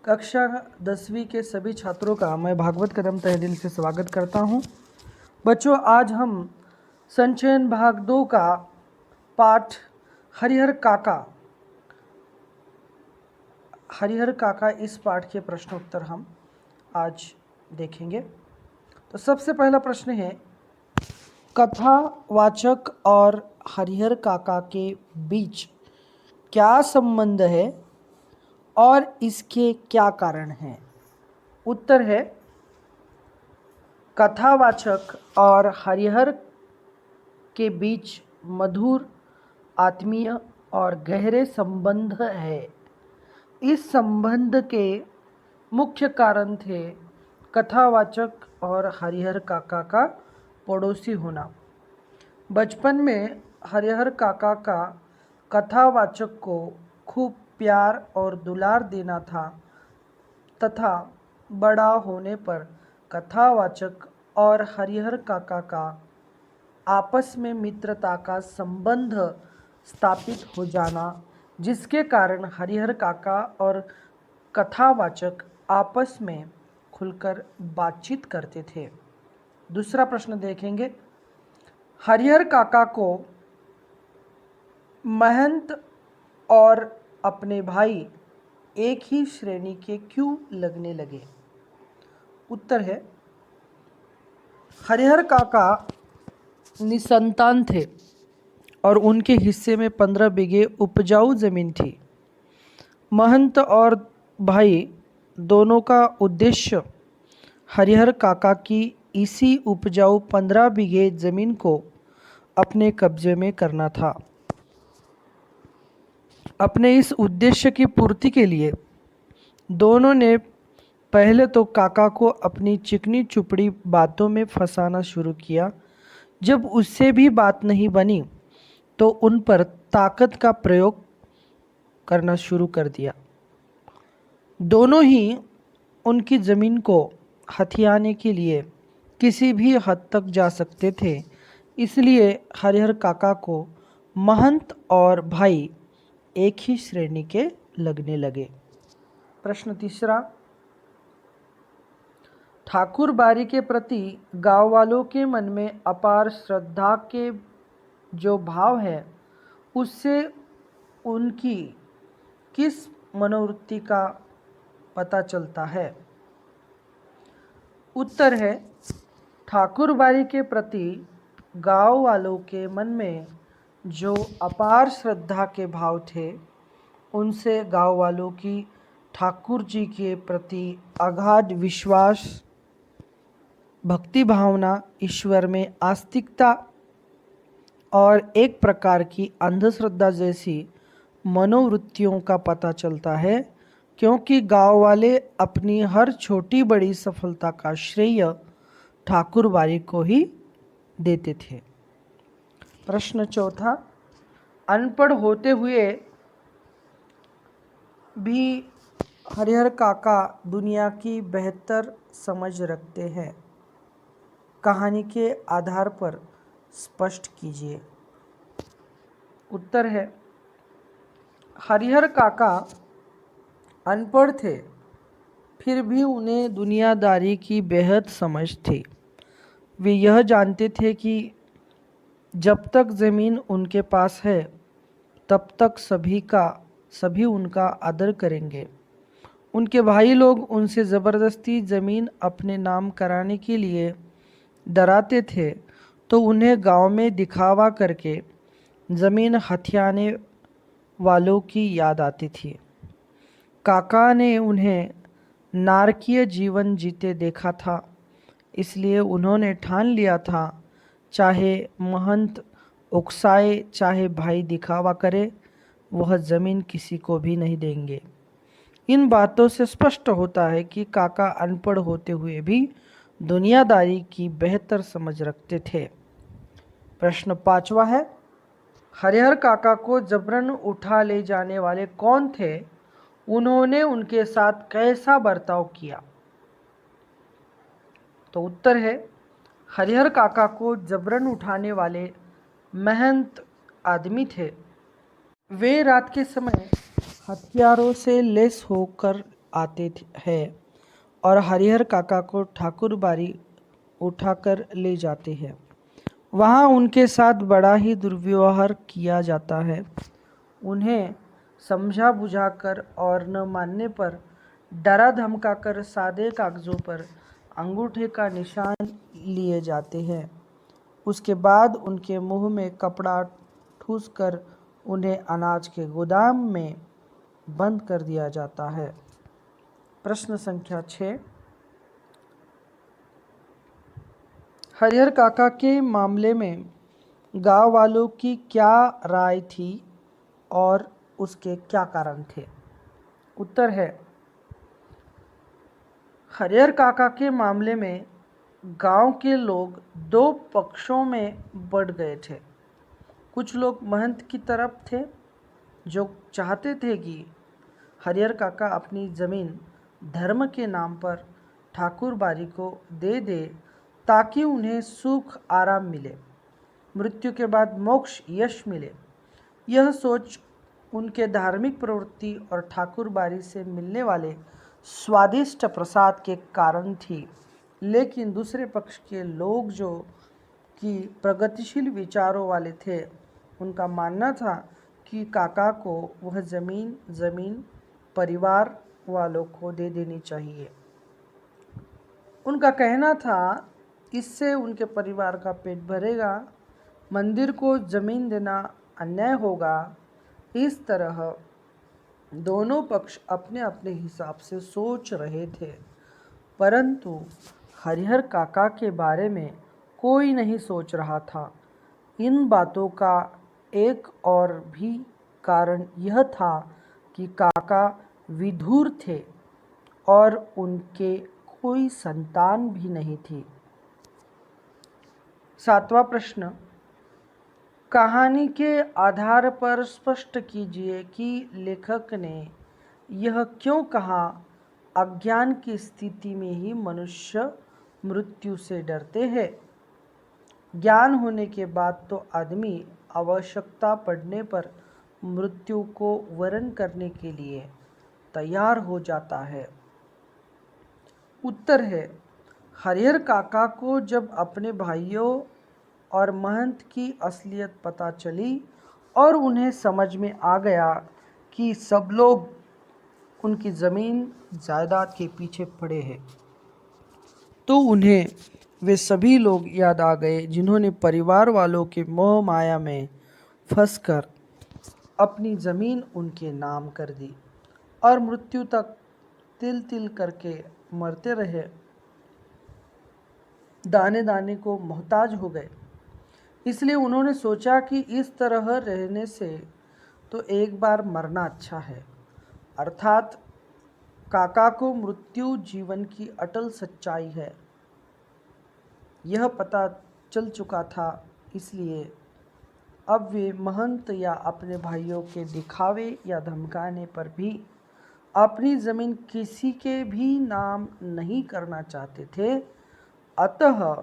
कक्षा 10वीं के सभी छात्रों का मैं भागवत कदम तहे दिल से स्वागत करता हूं। बच्चों, आज हम संचयन भाग 2 का पाठ हरिहर काका इस पाठ के प्रश्नोत्तर हम आज देखेंगे। तो सबसे पहला प्रश्न है, कथावाचक और हरिहर काका के बीच क्या संबंध है और इसके क्या कारण हैं? उत्तर है, कथावाचक और हरिहर के बीच मधुर, आत्मीय और गहरे संबंध है। इस संबंध के मुख्य कारण थे कथावाचक और हरिहर काका का पड़ोसी होना। बचपन में हरिहर काका का कथावाचक को खूब प्यार और दुलार देना था तथा बड़ा होने पर कथावाचक और हरिहर काका का आपस में मित्रता का संबंध स्थापित हो जाना, जिसके कारण हरिहर काका और कथावाचक आपस में खुलकर बातचीत करते थे। दूसरा प्रश्न देखेंगे, हरिहर काका को महंत और अपने भाई एक ही श्रेणी के क्यों लगने लगे? उत्तर है, हरिहर काका निसंतान थे और उनके हिस्से में 15 बीघे उपजाऊ जमीन थी। महंत और भाई दोनों का उद्देश्य हरिहर काका की इसी उपजाऊ 15 बीघे जमीन को अपने कब्जे में करना था। अपने इस उद्देश्य की पूर्ति के लिए दोनों ने पहले तो काका को अपनी चिकनी चुपड़ी बातों में फंसाना शुरू किया। जब उससे भी बात नहीं बनी तो उन पर ताकत का प्रयोग करना शुरू कर दिया। दोनों ही उनकी ज़मीन को हथियाने के लिए किसी भी हद तक जा सकते थे, इसलिए हरिहर काका को महंत और भाई एक ही श्रेणी के लगने लगे। प्रश्न तीसरा, ठाकुर बारी के प्रति गांव वालों के मन में अपार श्रद्धा के जो भाव है, उससे उनकी किस मनोवृत्ति का पता चलता है? उत्तर है, ठाकुर बारी के प्रति गांव वालों के मन में जो अपार श्रद्धा के भाव थे, उनसे गांव वालों की ठाकुर जी के प्रति अगाध विश्वास, भक्ति भावना, ईश्वर में आस्तिकता और एक प्रकार की अंधश्रद्धा जैसी मनोवृत्तियों का पता चलता है, क्योंकि गांव वाले अपनी हर छोटी बड़ी सफलता का श्रेय ठाकुर बारी को ही देते थे। प्रश्न चौथा, अनपढ़ होते हुए भी हरिहर काका दुनिया की बेहतर समझ रखते हैं। कहानी के आधार पर स्पष्ट कीजिए। उत्तर है, हरिहर काका अनपढ़ थे, फिर भी उन्हें दुनियादारी की बेहद समझ थी। वे यह जानते थे कि जब तक ज़मीन उनके पास है तब तक सभी उनका आदर करेंगे। उनके भाई लोग उनसे ज़बरदस्ती ज़मीन अपने नाम कराने के लिए डराते थे, तो उन्हें गांव में दिखावा करके ज़मीन हथियाने वालों की याद आती थी। काका ने उन्हें नारकीय जीवन जीते देखा था, इसलिए उन्होंने ठान लिया था, चाहे महंत उकसाए चाहे भाई दिखावा करे, वह ज़मीन किसी को भी नहीं देंगे। इन बातों से स्पष्ट होता है कि काका अनपढ़ होते हुए भी दुनियादारी की बेहतर समझ रखते थे। प्रश्न पांचवा है, हरिहर काका को जबरन उठा ले जाने वाले कौन थे? उन्होंने उनके साथ कैसा बर्ताव किया? तो उत्तर है, हरिहर काका को जबरन उठाने वाले महंत आदमी थे। वे रात के समय हथियारों से लैस होकर हैं और हरिहर काका को ठाकुर बारी उठाकर ले जाते हैं। वहाँ उनके साथ बड़ा ही दुर्व्यवहार किया जाता है। उन्हें समझा बुझाकर और न मानने पर डरा धमकाकर सादे कागजों पर अंगूठे का निशान लिए जाते हैं। उसके बाद उनके मुंह में कपड़ा ठूंसकर उन्हें अनाज के गोदाम में बंद कर दिया जाता है। प्रश्न संख्या 6। हरिहर काका के मामले में गांव वालों की क्या राय थी और उसके क्या कारण थे? उत्तर है, हरिहर काका के मामले में गांव के लोग दो पक्षों में बढ़ गए थे। कुछ लोग महंत की तरफ थे जो चाहते थे कि हरिहर काका अपनी ज़मीन धर्म के नाम पर ठाकुर बारी को दे दे ताकि उन्हें सुख आराम मिले, मृत्यु के बाद मोक्ष यश मिले। यह सोच उनके धार्मिक प्रवृत्ति और ठाकुर बारी से मिलने वाले स्वादिष्ट प्रसाद के कारण थी। लेकिन दूसरे पक्ष के लोग जो कि प्रगतिशील विचारों वाले थे, उनका मानना था कि काका को वह ज़मीन परिवार वालों को दे देनी चाहिए। उनका कहना था इससे उनके परिवार का पेट भरेगा, मंदिर को ज़मीन देना अन्याय होगा। इस तरह दोनों पक्ष अपने अपने हिसाब से सोच रहे थे, परंतु हरिहर काका के बारे में कोई नहीं सोच रहा था। इन बातों का एक और भी कारण यह था कि काका विधुर थे और उनके कोई संतान भी नहीं थी। 7वां प्रश्न, कहानी के आधार पर स्पष्ट कीजिए कि लेखक ने यह क्यों कहा, अज्ञान की स्थिति में ही मनुष्य मृत्यु से डरते हैं। ज्ञान होने के बाद तो आदमी आवश्यकता पड़ने पर मृत्यु को वरण करने के लिए तैयार हो जाता है। उत्तर है, हरिहर काका को जब अपने भाइयों और महंत की असलियत पता चली और उन्हें समझ में आ गया कि सब लोग उनकी ज़मीन जायदाद के पीछे पड़े हैं, तो उन्हें वे सभी लोग याद आ गए जिन्होंने परिवार वालों के मोह माया में फंसकर अपनी ज़मीन उनके नाम कर दी और मृत्यु तक तिल तिल करके मरते रहे, दाने दाने को मोहताज हो गए। इसलिए उन्होंने सोचा कि इस तरह रहने से तो एक बार मरना अच्छा है। अर्थात काका को मृत्यु जीवन की अटल सच्चाई है, यह पता चल चुका था। इसलिए अब वे महंत या अपने भाइयों के दिखावे या धमकाने पर भी अपनी ज़मीन किसी के भी नाम नहीं करना चाहते थे। अतः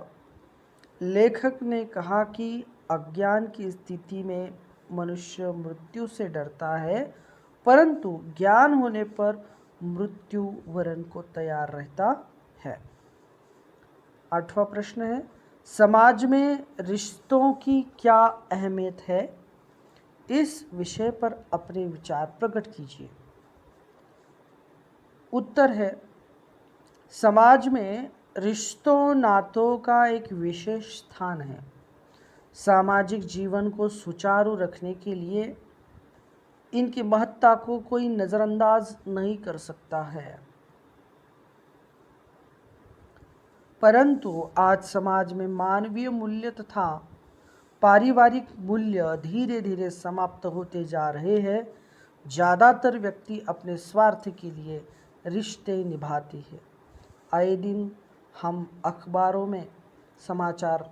लेखक ने कहा कि अज्ञान की स्थिति में मनुष्य मृत्यु से डरता है, परंतु ज्ञान होने पर मृत्यु वरण को तैयार रहता है। 8वां प्रश्न है, समाज में रिश्तों की क्या अहमियत है? इस विषय पर अपने विचार प्रकट कीजिए। उत्तर है, समाज में रिश्तों नातों का एक विशेष स्थान है। सामाजिक जीवन को सुचारू रखने के लिए इनकी महत्ता को कोई नज़रअंदाज नहीं कर सकता है। परंतु आज समाज में मानवीय मूल्य तथा पारिवारिक मूल्य धीरे धीरे समाप्त होते जा रहे हैं। ज़्यादातर व्यक्ति अपने स्वार्थ के लिए रिश्ते निभाते हैं। आए दिन हम अखबारों में समाचार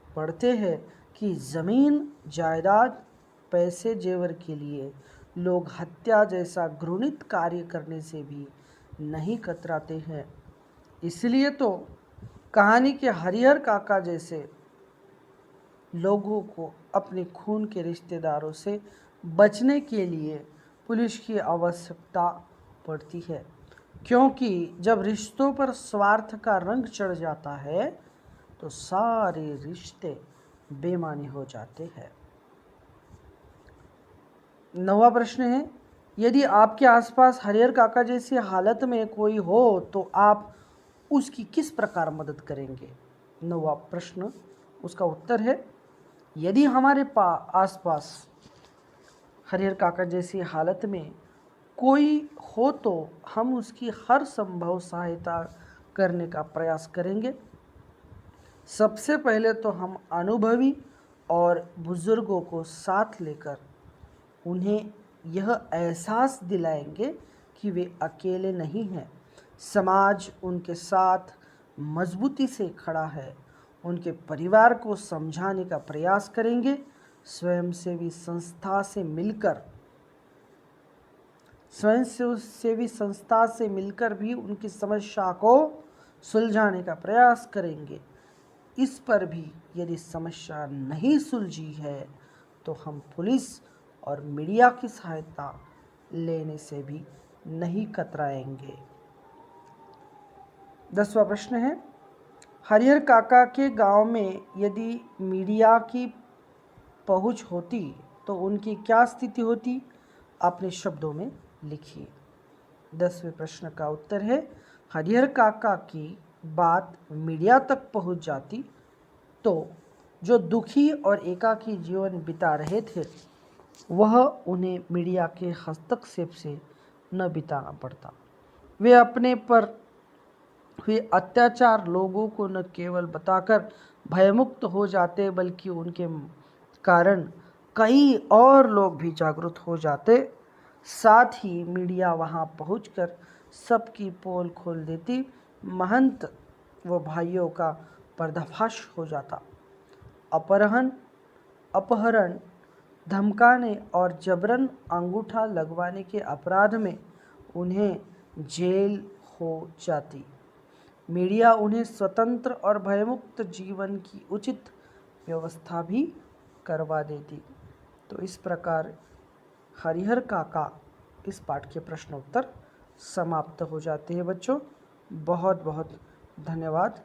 पढ़ते हैं कि ज़मीन जायदाद पैसे जेवर के लिए लोग हत्या जैसा घृणित कार्य करने से भी नहीं कतराते हैं। इसलिए तो कहानी के हरिहर काका जैसे लोगों को अपने खून के रिश्तेदारों से बचने के लिए पुलिस की आवश्यकता पड़ती है। क्योंकि जब रिश्तों पर स्वार्थ का रंग चढ़ जाता है तो सारे रिश्ते बेमानी हो जाते हैं। 9वां प्रश्न है, यदि आपके आसपास हरिहर काका जैसी हालत में कोई हो तो आप उसकी किस प्रकार मदद करेंगे? 9वां प्रश्न, उसका उत्तर है, यदि हमारे आसपास हरिहर काका जैसी हालत में कोई हो तो हम उसकी हर संभव सहायता करने का प्रयास करेंगे। सबसे पहले तो हम अनुभवी और बुजुर्गों को साथ लेकर उन्हें यह एहसास दिलाएंगे कि वे अकेले नहीं हैं। समाज उनके साथ मजबूती से खड़ा है। उनके परिवार को समझाने का प्रयास करेंगे। स्वयंसेवी संस्था से मिलकर भी उनकी समस्या को सुलझाने का प्रयास करेंगे। इस पर भी यदि समस्या नहीं सुलझी है तो हम पुलिस और मीडिया की सहायता लेने से भी नहीं कतराएंगे। 10वां प्रश्न है, हरिहर काका के गांव में यदि मीडिया की पहुंच होती तो उनकी क्या स्थिति होती? अपने शब्दों में लिखिए। 10वें प्रश्न का उत्तर है, हरिहर काका की बात मीडिया तक पहुंच जाती तो जो दुखी और एकाकी जीवन बिता रहे थे वह उन्हें मीडिया के हस्तक्षेप से न बिताना पड़ता। वे अपने पर हुए अत्याचार लोगों को न केवल बताकर भयमुक्त हो जाते बल्कि उनके कारण कई और लोग भी जागरूक हो जाते। साथ ही मीडिया वहां पहुंचकर सबकी पोल खोल देती। महंत व भाइयों का पर्दाफाश हो जाता। अपहरण, धमकाने और जबरन अंगूठा लगवाने के अपराध में उन्हें जेल हो जाती। मीडिया उन्हें स्वतंत्र और भयमुक्त जीवन की उचित व्यवस्था भी करवा देती। तो इस प्रकार हरिहर काका इस पाठ के प्रश्नोत्तर समाप्त हो जाते हैं बच्चों। बहुत बहुत धन्यवाद।